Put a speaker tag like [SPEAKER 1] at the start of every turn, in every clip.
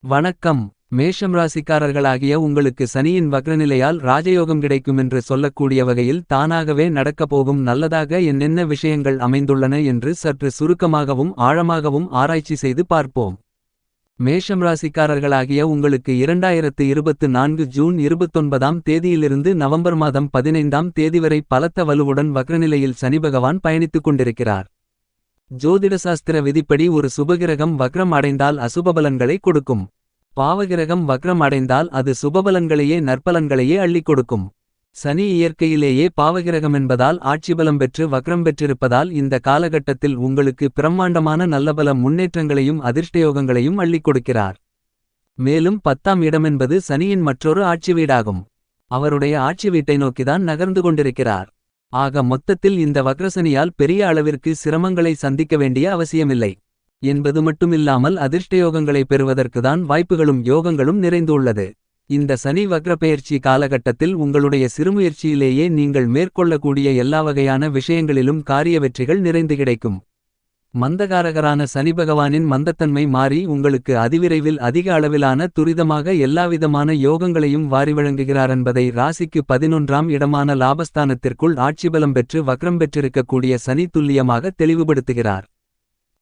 [SPEAKER 1] வணக்கம். மேஷம் ராசிக்காரர்களாகிய உங்களுக்கு சனியின் வக்ரநிலையால் ராஜயோகம் கிடைக்குமென்று சொல்லக்கூடிய வகையில் தானாகவே நடக்கப்போகும் நல்லதாக என்னென்ன விஷயங்கள் அமைந்துள்ளன என்று சற்று சுருக்கமாகவும் ஆழமாகவும் ஆராய்ச்சி செய்து பார்ப்போம். மேஷம் ராசிக்காரர்களாகிய உங்களுக்கு 2024 ஜூன் 29ஆம் தேதியிலிருந்து நவம்பர் மாதம் 15ஆம் தேதி வரை பலத்த வலுவுடன் வக்ரநிலையில் சனிபகவான் பயணித்துக் கொண்டிருக்கிறார். ஜோதிடசாஸ்திர விதிப்படி ஒரு சுபகிரகம் வக்ரம் அடைந்தால் அசுபபலன்களை கொடுக்கும். பாவகிரகம் வக்ரம் அடைந்தால் அது சுபபலன்களையே நற்பலன்களையே அள்ளிக் கொடுக்கும். சனி இயற்கையிலேயே பாவகிரகமென்பதால் ஆட்சிபலம் பெற்று வக்ரம் பெற்றிருப்பதால் இந்த காலகட்டத்தில் உங்களுக்கு பிரம்மாண்டமான நல்லபல முன்னேற்றங்களையும் அதிர்ஷ்டயோகங்களையும் அள்ளிக் கொடுக்கிறார். மேலும் 10ஆம் இடமென்பது சனியின் மற்றொரு ஆட்சி வீடாகும். அவருடைய ஆட்சி வீட்டை நோக்கிதான் நகர்ந்து கொண்டிருக்கிறார். ஆக மொத்தத்தில் இந்த வக்ரசனியால் பெரிய அளவிற்கு சிரமங்களை சந்திக்க வேண்டிய அவசியமில்லை என்பது மட்டுமில்லாமல் அதிர்ஷ்டயோகங்களை பெறுவதற்குதான் வாய்ப்புகளும் யோகங்களும் நிறைந்துள்ளது. இந்த சனி வக்ரப்பெயர்ச்சி காலகட்டத்தில் உங்களுடைய சிறுமுயற்சியிலேயே நீங்கள் மேற்கொள்ளக்கூடிய எல்லா வகையான விஷயங்களிலும் காரிய வெற்றிகள் நிறைந்து கிடைக்கும். மந்தகாரகரான சனி பகவானின் மந்தத்தன்மை மாறி உங்களுக்கு அதிவிரைவில் அதிக அளவிலான துரிதமாக எல்லாவிதமான யோகங்களையும் வாரி வழங்குகிறாரென்பதை ராசிக்கு 11ஆம் இடமான லாபஸ்தானத்திற்குள் ஆட்சிபலம் பெற்று வக்ரம் பெற்றிருக்கக்கூடிய சனி துல்லியமாக தெளிவுபடுத்துகிறார்.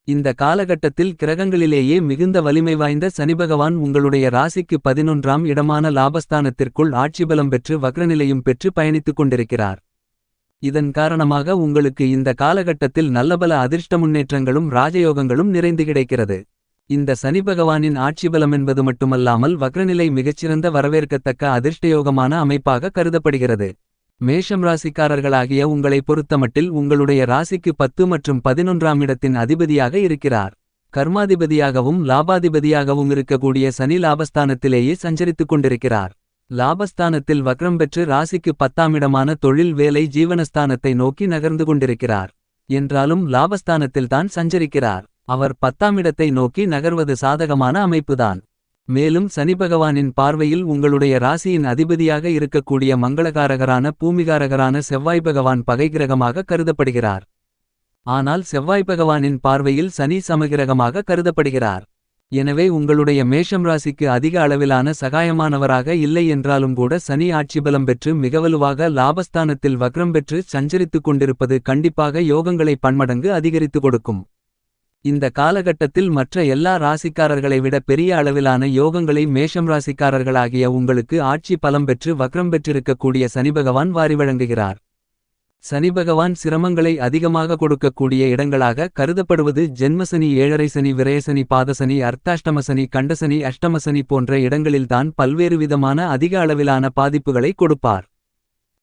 [SPEAKER 1] இந்த காலகட்டத்தில் கிரகங்களிலேயே மிகுந்த வலிமை வாய்ந்த சனிபகவான் உங்களுடைய ராசிக்கு 11ஆம் இடமான லாபஸ்தானத்திற்குள் ஆட்சிபலம் பெற்று வக்ரநிலையும் பெற்று பயணித்துக் கொண்டிருக்கிறார். இதன் காரணமாக உங்களுக்கு இந்த காலகட்டத்தில் நல்லபல அதிர்ஷ்ட முன்னேற்றங்களும் ராஜயோகங்களும் நிறைந்து கிடைக்கிறது. இந்த சனிபகவானின் ஆட்சிபலம் என்பது மட்டுமல்லாமல் வக்ரநிலை மிகச்சிறந்த வரவேற்கத்தக்க அதிர்ஷ்டயோகமான அமைப்பாக கருதப்படுகிறது. மேஷம் ராசிக்காரர்களாகிய உங்களை பொறுத்தமட்டில் உங்களுடைய ராசிக்கு 10 மற்றும் 11ஆம் இடத்தின் அதிபதியாக இருக்கிறார். கர்மாதிபதியாகவும் லாபாதிபதியாகவும் இருக்கக்கூடிய சனி லாபஸ்தானத்திலேயே சஞ்சரித்துக் கொண்டிருக்கிறார். லாபஸ்தானத்தில் வக்ரம் பெற்று ராசிக்கு 10ஆம் இடமான தொழில் வேலை ஜீவனஸ்தானத்தை நோக்கி நகர்ந்து கொண்டிருக்கிறார். என்றாலும் லாபஸ்தானத்தில் தான் சஞ்சரிக்கிறார். அவர் 10ஆம் இடத்தை நோக்கி நகர்வது சாதகமான அமைப்புதான். மேலும் சனிபகவானின் பார்வையில் உங்களுடைய ராசியின் அதிபதியாக இருக்கக்கூடிய மங்களகாரகரான பூமிகாரகரான செவ்வாய் பகவான் பகைகிரகமாக கருதப்படுகிறார். ஆனால் செவ்வாய் பகவானின் பார்வையில் சனி சமகிரகமாக கருதப்படுகிறார். எனவே உங்களுடைய மேஷம் ராசிக்கு அதிக அளவிலான சகாயமானவராக இல்லை என்றாலும் கூட சனி ஆட்சிபலம் பெற்று மிகவலுவாக லாபஸ்தானத்தில் வக்ரம் பெற்று சஞ்சரித்துக் கொண்டிருப்பது கண்டிப்பாக யோகங்களை பன்மடங்கு அதிகரித்து கொடுக்கும். இந்த காலகட்டத்தில் மற்ற எல்லா ராசிக்காரர்களை விட பெரிய அளவிலான யோகங்களை மேஷம் ராசிக்காரர்களாகிய உங்களுக்கு ஆட்சி பலம் பெற்று வக்ரம் பெற்றிருக்கக்கூடிய சனிபகவான் வாரி வழங்குகிறார். சனிபகவான் சிரமங்களை அதிகமாக கொடுக்கக்கூடிய இடங்களாக கருதப்படுவது ஜென்மசனி, ஏழரை சனி, விரயசனி, பாதசனி, அர்த்தாஷ்டமசனி, கண்டசனி, அஷ்டமசனி போன்ற இடங்களில்தான் பல்வேறு விதமான அதிக அளவிலான பாதிப்புகளை கொடுப்பார்.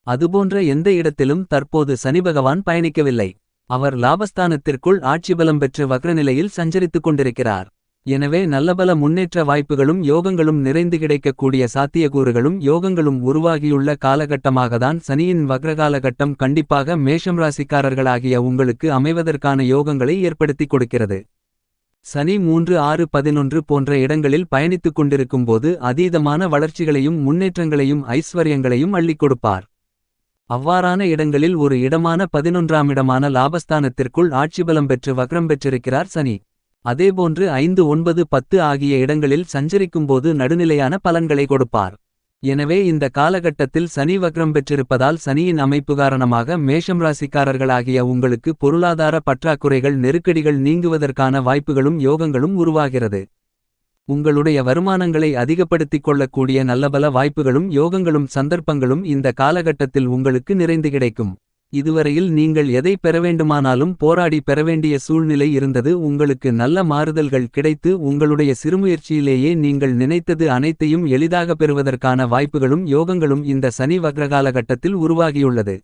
[SPEAKER 1] அதுபோன்ற எந்த இடத்திலும் தற்போது சனிபகவான் பயணிக்கவில்லை. அவர் லாபஸ்தானத்திற்குள் ஆட்சிபலம் பெற்று வக்ரநிலையில் சஞ்சரித்துக் கொண்டிருக்கிறார். எனவே நல்லபல முன்னேற்ற வாய்ப்புகளும் யோகங்களும் நிறைந்து கிடைக்கக்கூடிய சாத்தியக்கூறுகளும் யோகங்களும் உருவாகியுள்ள காலகட்டமாகத்தான் சனியின் வக்ரகாலகட்டம் கண்டிப்பாக மேஷம் ராசிக்காரர்களாகிய உங்களுக்கு அமைவதற்கான யோகங்களை ஏற்படுத்திக் கொடுக்கிறது. சனி 3, 6, 11 போன்ற இடங்களில் பயணித்துக் கொண்டிருக்கும்போது அதீதமான வளர்ச்சிகளையும் முன்னேற்றங்களையும் ஐஸ்வர்யங்களையும் அள்ளிக் கொடுப்பார். அவ்வாறான இடங்களில் ஒரு இடமான 11ஆம் இடமான லாபஸ்தானத்திற்குள் ஆட்சிபலம் பெற்று வக்ரம் பெற்றிருக்கிறார் சனி. அதேபோன்று 5, 9, 10 ஆகிய இடங்களில் சஞ்சரிக்கும்போது நடுநிலையான பலன்களை கொடுப்பார். எனவே இந்த காலகட்டத்தில் சனி வக்ரம் பெற்றிருப்பதால் சனியின் அமைப்பு காரணமாக மேஷம் ராசிக்காரர்களாகிய உங்களுக்கு பொருளாதார பற்றாக்குறைகள் நெருக்கடிகள் நீங்குவதற்கான வாய்ப்புகளும் யோகங்களும் உருவாகிறது. உங்களுடைய வருமானங்களை அதிகப்படுத்திக் கொள்ளக்கூடிய நல்லபல வாய்ப்புகளும் யோகங்களும் சந்தர்ப்பங்களும் இந்த காலகட்டத்தில் உங்களுக்கு நிறைந்து கிடைக்கும். இதுவரையில் நீங்கள் எதை பெறவேண்டுமானாலும் போராடி பெறவேண்டிய சூழ்நிலை இருந்தது. உங்களுக்கு நல்ல மாறுதல்கள் கிடைத்து உங்களுடைய சிறுமுயற்சியிலேயே நீங்கள் நினைத்தது அனைத்தையும் எளிதாக பெறுவதற்கான வாய்ப்புகளும் யோகங்களும் இந்த சனி வக்ரகாலகட்டத்தில் உருவாகியுள்ளது.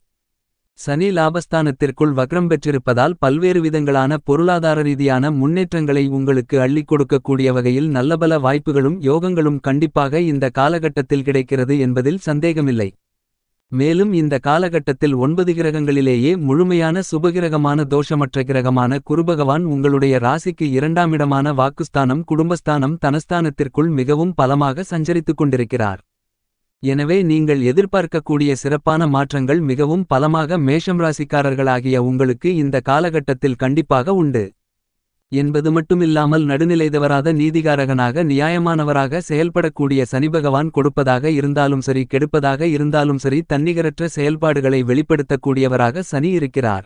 [SPEAKER 1] சனி லாபஸ்தானத்திற்குள் வக்ரம் பெற்றிருப்பதால் பல்வேறு விதங்களான பொருளாதார ரீதியான முன்னேற்றங்களை உங்களுக்கு அள்ளிக் கொடுக்கக்கூடிய வகையில் நல்லபல வாய்ப்புகளும் யோகங்களும் கண்டிப்பாக இந்த காலகட்டத்தில் கிடைக்கிறது என்பதில் சந்தேகமில்லை. மேலும் இந்த காலகட்டத்தில் 9 கிரகங்களிலேயே முழுமையான சுபகிரகமான தோஷமற்ற கிரகமான குருபகவான் உங்களுடைய ராசிக்கு 2ஆம் இடமான வாக்குஸ்தானம், குடும்பஸ்தானம், தனஸ்தானத்திற்குள் மிகவும் பலமாக சஞ்சரித்துக் கொண்டிருக்கிறார். எனவே நீங்கள் எதிர்பார்க்கக்கூடிய சிறப்பான மாற்றங்கள் மிகவும் பலமாக மேஷம் ராசிக்காரர்களாகிய உங்களுக்கு இந்த காலகட்டத்தில் கண்டிப்பாக உண்டு. என்பது மட்டுமில்லாமல் நடுநிலை தவறாத நீதிகாரகனாக நியாயமானவராக செயல்படக்கூடிய சனிபகவான் கொடுப்பதாக இருந்தாலும் சரி கெடுப்பதாக இருந்தாலும் சரி தன்னிகரற்ற செயல்பாடுகளை வெளிப்படுத்தக்கூடியவராக சனி இருக்கிறார்.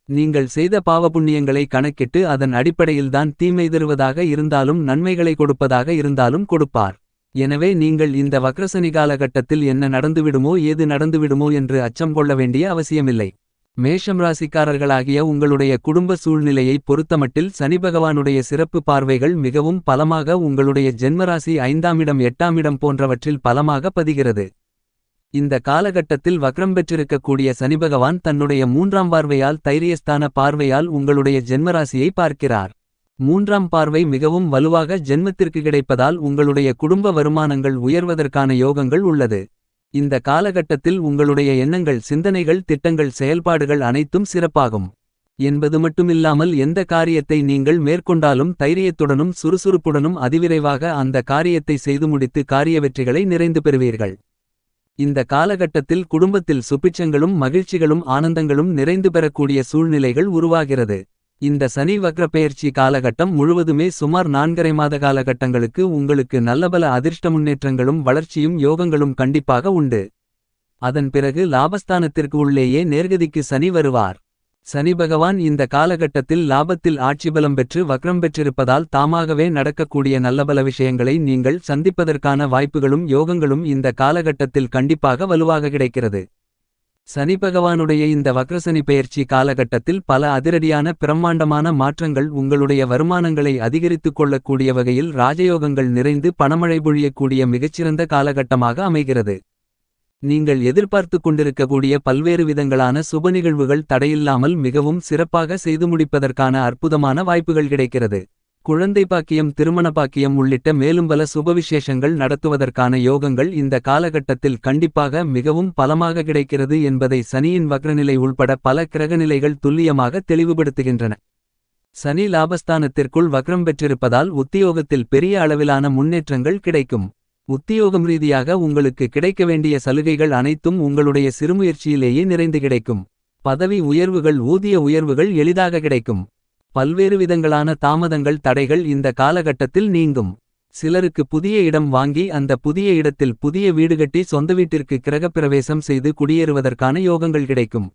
[SPEAKER 1] நீங்கள் செய்த பாவபுண்ணியங்களை கணக்கிட்டு அதன் அடிப்படையில்தான் தீமை தருவதாக இருந்தாலும் நன்மைகளை கொடுப்பதாக இருந்தாலும் கொடுப்பார். எனவே நீங்கள் இந்த வக்ரசனி காலகட்டத்தில் என்ன நடந்துவிடுமோ ஏது நடந்துவிடுமோ என்று அச்சம் கொள்ள வேண்டிய அவசியமில்லை. மேஷம் ராசிக்காரர்களாகிய உங்களுடைய குடும்ப சூழ்நிலையை பொறுத்தமட்டில் சனிபகவானுடைய சிறப்பு பார்வைகள் மிகவும் பலமாக உங்களுடைய ஜென்மராசி 5ஆம் இடம் 8ஆம் இடம் போன்றவற்றில் பலமாக பதிகிறது. இந்த காலகட்டத்தில் வக்ரம் பெற்றிருக்கக்கூடிய சனிபகவான் தன்னுடைய 3ஆம் பார்வையால் தைரியஸ்தான பார்வையால் உங்களுடைய ஜென்மராசியை பார்க்கிறார். 3ஆம் பார்வை மிகவும் வலுவாக ஜென்மத்திற்கு கிடைப்பதால் உங்களுடைய குடும்ப வருமானங்கள் உயர்வதற்கான யோகங்கள் உள்ளது. இந்த காலகட்டத்தில் உங்களுடைய எண்ணங்கள் சிந்தனைகள் திட்டங்கள் செயல்பாடுகள் அனைத்தும் சிறப்பாகும். என்பது மட்டுமில்லாமல் எந்த காரியத்தை நீங்கள் மேற்கொண்டாலும் தைரியத்துடனும் சுறுசுறுப்புடனும் அதிவிரைவாக அந்த காரியத்தை செய்து முடித்து காரிய வெற்றிகளை நிறைந்து பெறுவீர்கள். இந்த காலகட்டத்தில் குடும்பத்தில் சுபிட்சங்களும் மகிழ்ச்சிகளும் ஆனந்தங்களும் நிறைந்து பெறக்கூடிய சூழ்நிலைகள் உருவாகிறது. இந்த சனி வக்ரப்பெயர்ச்சி காலகட்டம் முழுவதுமே சுமார் 4½ மாத காலகட்டங்களுக்கு உங்களுக்கு நல்லபல அதிர்ஷ்ட முன்னேற்றங்களும் வளர்ச்சியும் யோகங்களும் கண்டிப்பாக உண்டு. அதன் பிறகு லாபஸ்தானத்திற்கு உள்ளேயே நேர்கதிக்கு சனி வருவார். சனி பகவான் இந்த காலகட்டத்தில் லாபத்தில் ஆட்சிபலம் பெற்று வக்ரம் பெற்றிருப்பதால் தாமாகவே நடக்கக்கூடிய நல்லபல விஷயங்களை நீங்கள் சந்திப்பதற்கான வாய்ப்புகளும் யோகங்களும் இந்த காலகட்டத்தில் கண்டிப்பாக வலுவாக கிடைக்கிறது. சனி பகவானுடைய இந்த வக்ரசனி பெயர்ச்சி காலகட்டத்தில் பல அதிரடியான பிரம்மாண்டமான மாற்றங்கள் உங்களுடைய வருமானங்களை அதிகரித்துக் கொள்ளக்கூடிய வகையில் ராஜயோகங்கள் நிறைந்து பணமழை பொழியக்கூடிய மிகச்சிறந்த காலகட்டமாக அமைகிறது. நீங்கள் எதிர்பார்த்துக் கொண்டிருக்கக்கூடிய பல்வேறு விதங்களான சுப நிகழ்வுகள் தடையில்லாமல் மிகவும் சிறப்பாக செய்து முடிப்பதற்கான அற்புதமான வாய்ப்புகள் கிடைக்கிறது. குழந்தை பாக்கியம் திருமண பாக்கியம் உள்ளிட்ட மேலும் பல சுபவிசேஷங்கள் நடத்துவதற்கான யோகங்கள் இந்த காலகட்டத்தில் கண்டிப்பாக மிகவும் பலமாக கிடைக்கிறது என்பதை சனியின் வக்ரநிலை உள்பட பல கிரகநிலைகள் துல்லியமாக தெளிவுபடுத்துகின்றன. சனி லாபஸ்தானத்திற்குள் வக்ரம் பெற்றிருப்பதால் உத்தியோகத்தில் பெரிய அளவிலான முன்னேற்றங்கள் கிடைக்கும். உத்தியோகம் ரீதியாக உங்களுக்கு கிடைக்க வேண்டிய சலுகைகள் அனைத்தும் உங்களுடைய சிறுமுயற்சியிலேயே நிறைந்து கிடைக்கும். பதவி உயர்வுகள் ஊதிய உயர்வுகள் எளிதாக கிடைக்கும். பல்வேறு விதங்களான தாமதங்கள் தடைகள் இந்த காலகட்டத்தில் நீங்கும். சிலருக்கு புதிய இடம் வாங்கி அந்த புதிய இடத்தில் புதிய வீடு கட்டி சொந்த வீட்டிற்கு கிரகப்பிரவேசம் செய்து குடியேறுவதற்கான யோகங்கள் கிடைக்கும்.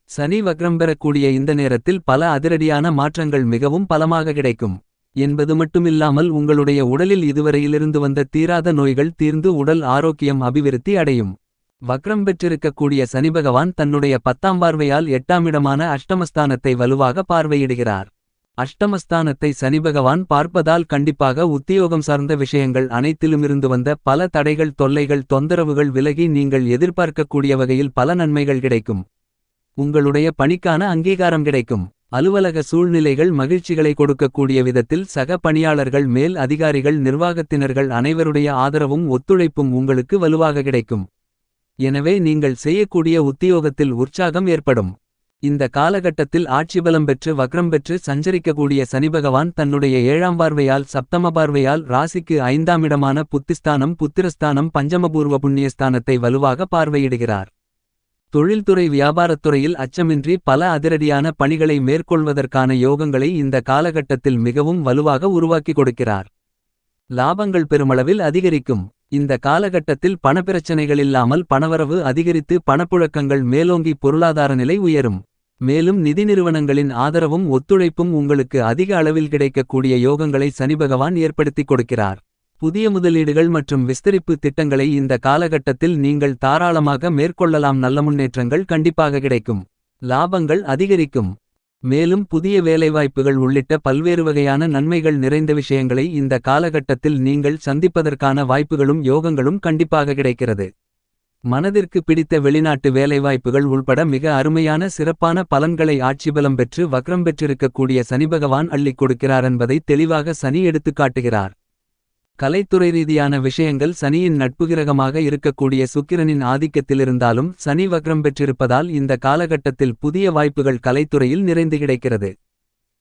[SPEAKER 1] சனி வக்ரம் பெறக்கூடிய இந்த நேரத்தில் பல அதிரடியான மாற்றங்கள் மிகவும் பலமாக கிடைக்கும். என்பது மட்டுமில்லாமல் உங்களுடைய உடலில் இதுவரையிலிருந்து வந்த தீராத நோய்கள் தீர்ந்து உடல் ஆரோக்கியம் அபிவிருத்தி அடையும். வக்ரம் பெற்றிருக்கக்கூடிய சனிபகவான் தன்னுடைய 10ஆம் பார்வையால் 8ஆம் இடமான அஷ்டமஸ்தானத்தை வலுவாக பார்வையிடுகிறார். அஷ்டமஸ்தானத்தை சனிபகவான் பார்ப்பதால் கண்டிப்பாக உத்தியோகம் சார்ந்த விஷயங்கள் அனைத்திலுமிருந்து வந்த பல தடைகள் தொல்லைகள் தொந்தரவுகள் விலகி நீங்கள் எதிர்பார்க்கக்கூடிய வகையில் பல நன்மைகள் கிடைக்கும். உங்களுடைய பணிக்கான அங்கீகாரம் கிடைக்கும். அலுவலக சூழ்நிலைகள் மகிழ்ச்சிகளை கொடுக்கக்கூடிய விதத்தில் சக பணியாளர்கள் மேல் அதிகாரிகள் நிர்வாகத்தினர்கள் அனைவருடைய ஆதரவும் ஒத்துழைப்பும் உங்களுக்கு வலுவாக கிடைக்கும். எனவே நீங்கள் செய்யக்கூடிய உத்தியோகத்தில் உற்சாகம் ஏற்படும். இந்த காலகட்டத்தில் ஆட்சிபலம் பெற்று வக்ரம் பெற்று சஞ்சரிக்கக்கூடிய சனிபகவான் தன்னுடைய 7ஆம் பார்வையால் சப்தம பார்வையால் ராசிக்கு 5ஆம் இடமான புத்திஸ்தானம் புத்திரஸ்தானம் பஞ்சமபூர்வ புண்ணியஸ்தானத்தை வலுவாக பார்வையிடுகிறார். தொழில்துறை வியாபாரத்துறையில் அச்சமின்றி பல அதிரடியான பணிகளை மேற்கொள்வதற்கான யோகங்களை இந்த காலகட்டத்தில் மிகவும் வலுவாக உருவாக்கி கொடுக்கிறார். லாபங்கள் பெருமளவில் அதிகரிக்கும். இந்த காலகட்டத்தில் பணப்பிரச்சனைகளில்லாமல் பணவரவு அதிகரித்து பணப்புழக்கங்கள் மேலோங்கி பொருளாதார நிலை உயரும். மேலும் நிதி நிறுவனங்களின் ஆதரவும் ஒத்துழைப்பும் உங்களுக்கு அதிக அளவில் கிடைக்கக்கூடிய யோகங்களை சனிபகவான் ஏற்படுத்திக் கொடுக்கிறார். புதிய முதலீடுகள் மற்றும் விஸ்தரிப்பு திட்டங்களை இந்த காலகட்டத்தில் நீங்கள் தாராளமாக மேற்கொள்ளலாம். நல்ல முன்னேற்றங்கள் கண்டிப்பாக கிடைக்கும். லாபங்கள் அதிகரிக்கும். மேலும் புதிய வேலைவாய்ப்புகள் உள்ளிட்ட பல்வேறு வகையான நன்மைகள் நிறைந்த விஷயங்களை இந்த காலகட்டத்தில் நீங்கள் சந்திப்பதற்கான வாய்ப்புகளும் யோகங்களும் கண்டிப்பாக கிடைக்கிறது. மனதிற்கு பிடித்த வெளிநாட்டு வேலைவாய்ப்புகள் உள்பட மிக அருமையான சிறப்பான பலன்களை ஆட்சிபலம் பெற்று வக்ரம் பெற்றிருக்கக்கூடிய சனிபகவான் அள்ளிக் கொடுக்கிறார் என்பதை தெளிவாக சனி எடுத்துக்காட்டுகிறார். கலைத்துறை ரீதியான விஷயங்கள் சனியின் நட்புகிரகமாக இருக்கக்கூடிய சுக்கிரனின் ஆதிக்கத்திலிருந்தாலும் சனி வக்ரம் பெற்றிருப்பதால் இந்த காலகட்டத்தில் புதிய வாய்ப்புகள் கலைத்துறையில் நிறைந்து கிடைக்கிறது.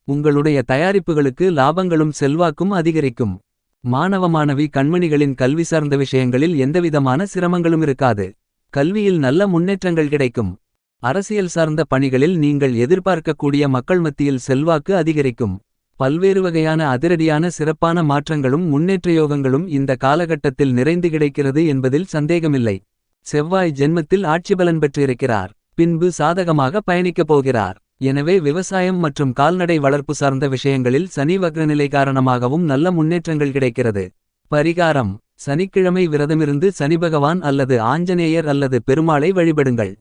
[SPEAKER 1] உங்களுடைய தயாரிப்புகளுக்கு லாபங்களும் செல்வாக்கும் அதிகரிக்கும். மாணவ மாணவி கண்மணிகளின் கல்வி சார்ந்த விஷயங்களில் எந்தவிதமான சிரமங்களும் இருக்காது. கல்வியில் நல்ல முன்னேற்றங்கள் கிடைக்கும். அரசியல் சார்ந்த பணிகளில் நீங்கள் எதிர்பார்க்கக்கூடிய மக்கள் மத்தியில் செல்வாக்கு அதிகரிக்கும். பல்வேறு வகையான அதிரடியான சிறப்பான மாற்றங்களும் முன்னேற்ற யோகங்களும் இந்த காலகட்டத்தில் நிறைந்து கிடைக்கிறது என்பதில் சந்தேகமில்லை. செவ்வாய் ஜென்மத்தில் ஆட்சிபலன் பெற்றிருக்கிறார். பின்பு சாதகமாக பயணிக்கப் போகிறார். எனவே விவசாயம் மற்றும் கால்நடை வளர்ப்பு சார்ந்த விஷயங்களில் சனி வக்ரநிலை காரணமாகவும் நல்ல முன்னேற்றங்கள் கிடைக்கிறது. பரிகாரம்: சனிக்கிழமை விரதமிருந்து சனிபகவான் அல்லது ஆஞ்சநேயர் அல்லது பெருமாளை வழிபடுங்கள்.